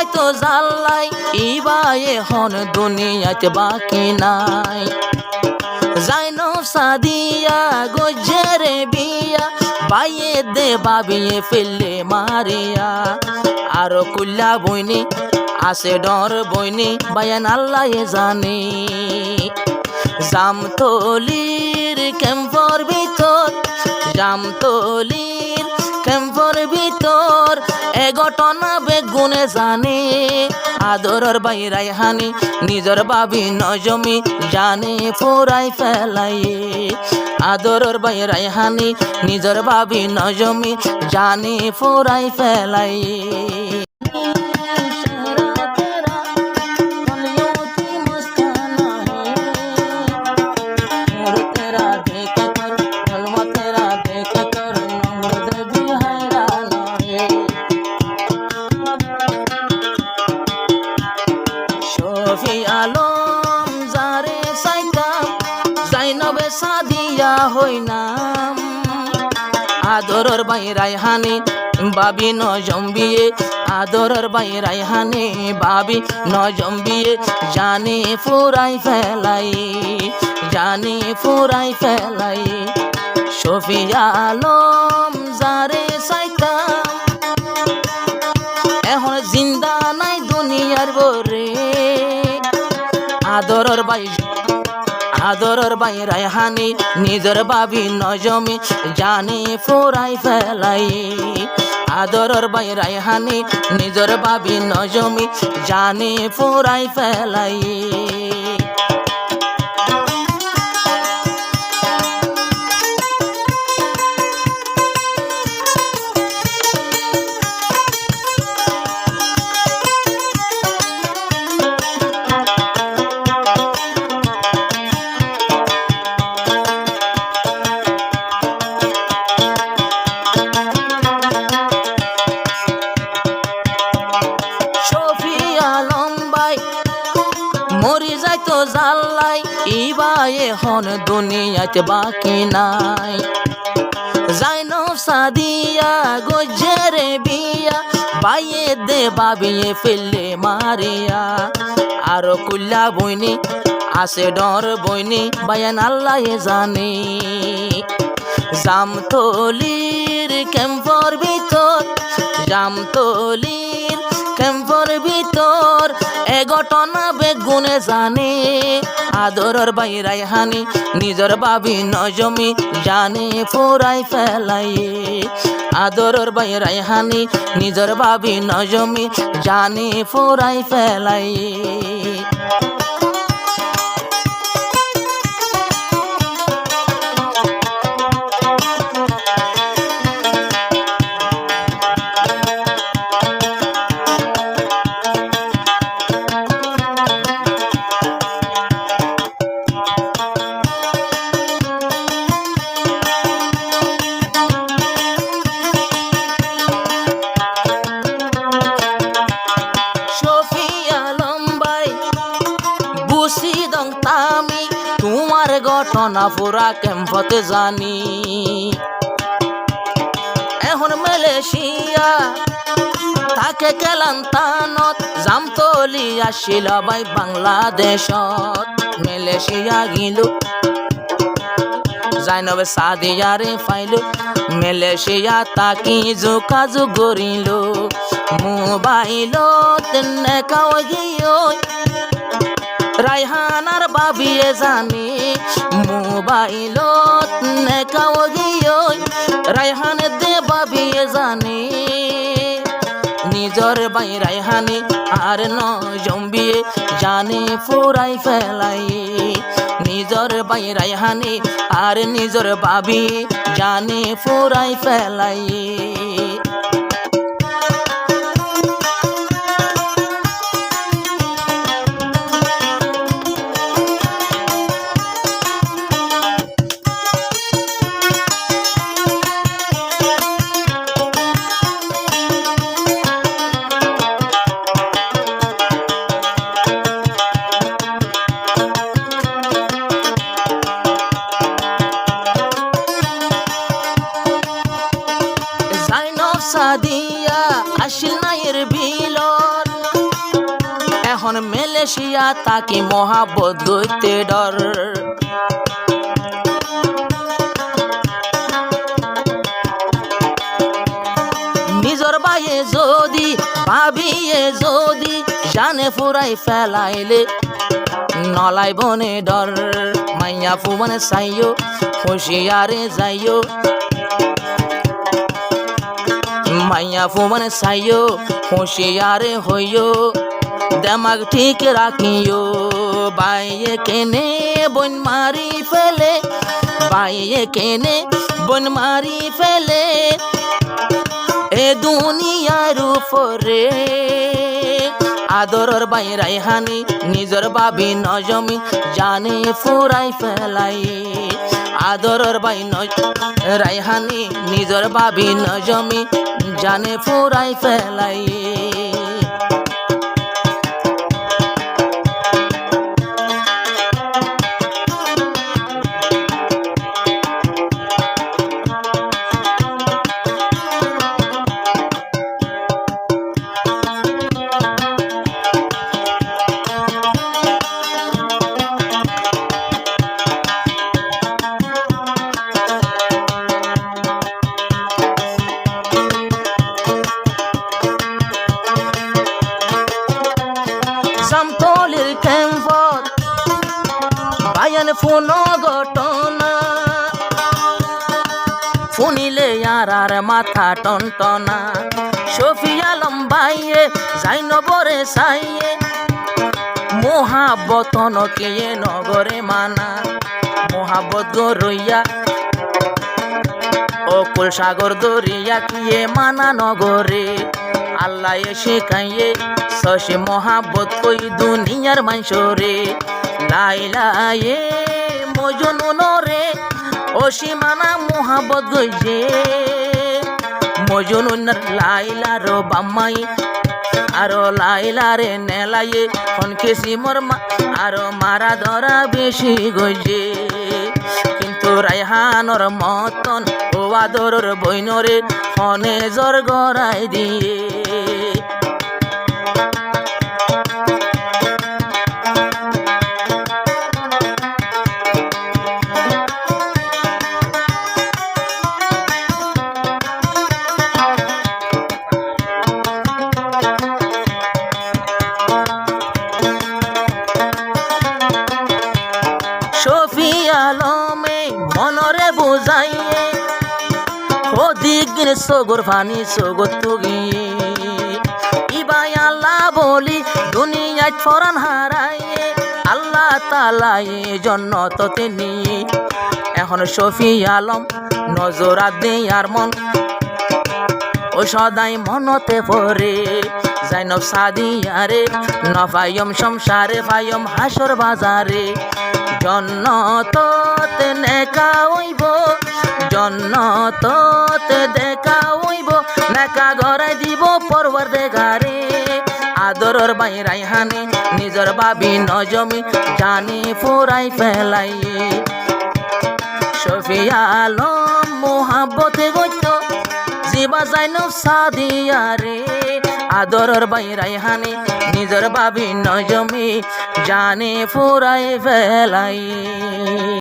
যাইতো জাল্লাই ইবায়ে হন দুনিয়াতে বাকি নাই জাইনব সাদিয়া গজরে বিয়া বাইয়ে দে বাবিয়ে ফেললে মারিয়া আরো কুল্লা বইনি আসে ডর বইনি বায়ান আল্লাহ জানে জামতলির ক্যাম্পর ভিতর জামতলির ক্যাম্পর ভিতর এ ঘটনা বেগুনে জানে আদরর বাইরাই হানি নিজর বাবি নজমি জানে ফুরাই ফেলাইয়ে আদরর বাইরাই হানি নিজর বাবি নজমি জানে ফুরাই ফেলাইয়ে আলম যারে সাইতাম জাইনবে সাদিয়া হইনাম আদরর বাইরাই হানি বাবি নজম বিয়ে আদরর বাইরাই হানি বাবি নজম বিয়ে জানে ফুরাই ফেলাই জানে ফুরাই ফেলাই শফি আলম যারে সাইতাম এখন জিন্দা নাই দুনিয়ার বরে আদরর বাইরাই হানি নিজর বাবি নজমি জানে ফুরাই ফেলাই আদরর বাইরাই হানি নিজর বাবি নজমি জানে ফুরাই ফেলাই মরি যাইতো জাল্লাই ইবায়ে হন দুনিয়াতে বাকি নাই জাইনব সাদিয়া গজরে বিয়া বাইয়ে দে বাবিয়ে ফেললে মারিয়া আরো কুল্লা বইনি আসে ডর বইনি বায়ান আল্লাহ জানে জামতলির ক্যাম্পর ভিতর জামতলির ক্যাম্পর ভিতর এ ঘটনা বেগুনে জানে আদরর বাইরাই হানি নিজর বাবি নজমি জানে ফুরাই ফেলাইয়ে আদরর বাইরাই হানি নিজর বাবি নজমি জানে ফুরাই ফেলাইয়ে তোমার ঘটনা পুরা ক্যাম্পতে জানি এখন মালয়েশিয়া তাকে কেলান্তানত জামতলি আসিল বাই বাংলাদেশত মালয়েশিয়া গিল জাইনবে সাদিয়ারে ফাইল মালয়েশিয়া তাকি যোগাযোগ করিল মোবাইলত নেকাও গিয়ে রাইহানার বাবিয়ে জানি মোবাইলত নেকাও গিয়ে রাইহান দে বাবিয়ে জানি নিজর বাইরাই হানি আর নজম বিয়ে জানে ফুরাই ফেলাই নিজর বাইরাই হানি আর নিজর বাবি জানে ফুরাই ফেলাই সাদিয়া আসিল নাইয়ের বিলর এখন মালয়েশিয়া তাকে মহাব্বত গইতে ডর। নিজর বাইয়ে যদি ভাবিয়ে যদি জানে ফুরাই ফেলাইলে নলাই বনে ডর। মাইয়া ফুবনে চাইও হুঁশিয়ারে যাইও, মাইয়া ফুবনে চাইও হুঁশিয়ারে হইও, দেমাগ ঠিক রাখিও। বাইয়ে কেনে বন মারি ফেলে, বাইয়ে কেনে বন মারি ফেলে এ দুনিয়ার উপরে। আদরর বাই রাইহানি নিজর বাবি নজমি জানে ফুরাই ফেলাই। আদরর বাই রাইহানি নিজর বাবি নজমি জানে ফুরাই ফেলাই। জামতলির ক্যাম্পত বায়ান ফোন ঘটনা, শুনিলে আর মাথা টনটনা। শফি আলম বাইয়ে জাইনবরে চাইয়ে মোহাব্বতন কে নগরে মানা। মোহাব্বত গরইয়া অকুল সাগর দরিয়া কিয়ে মানা নগরে। আল্লাহ এসে খাইয়ে শশী মহাব্বত কই দুনিয়ার মাইশরে। লাইলায়ে মজনুন রে অসীমানা মহাব্বত গইছে মজনুন লাইলার বাম্মাই আরো লাইলারে নেলাইয়ে হনকেসি মোর আরো মারা ধরা বেশি গইছে। কিন্তু রাইহানর মতন ও আদরর বইনরে হনে জর গড়াই দিয়ে। শফি আলমে মনরে বুঝাইয়ে ওদিকে সগর ফানি সগর তুগিয়ে। ইবাই আল্লাহ বলি দুনিয়ায় ফরান হারাইয়ে আল্লাহ তালাই জন্নততে নিয়ে। এখন শফি আলম নজরাত দেই আর মন ও সদাই মনতে পড়ে। জাইনব সাদিয়ারে নফায়ম সংসারে ফায়ম হাসর বাজারে। জন্নততে নেকা হইব, জন্নততে দেখা হইব, নেকা গড়াই দিব পরওয়ারদিগারে। আদরর বাই রাইহানি নিজর বাবি নজমি জানি ফুরাই ফেলাই। শফি আলম মোহাব্বতে গইত জিবা জাইনব সাদিয়ারে। আদরর বাই রাইহানি নিজর বাবি নজমি জানে ফুরাই ফেলাই।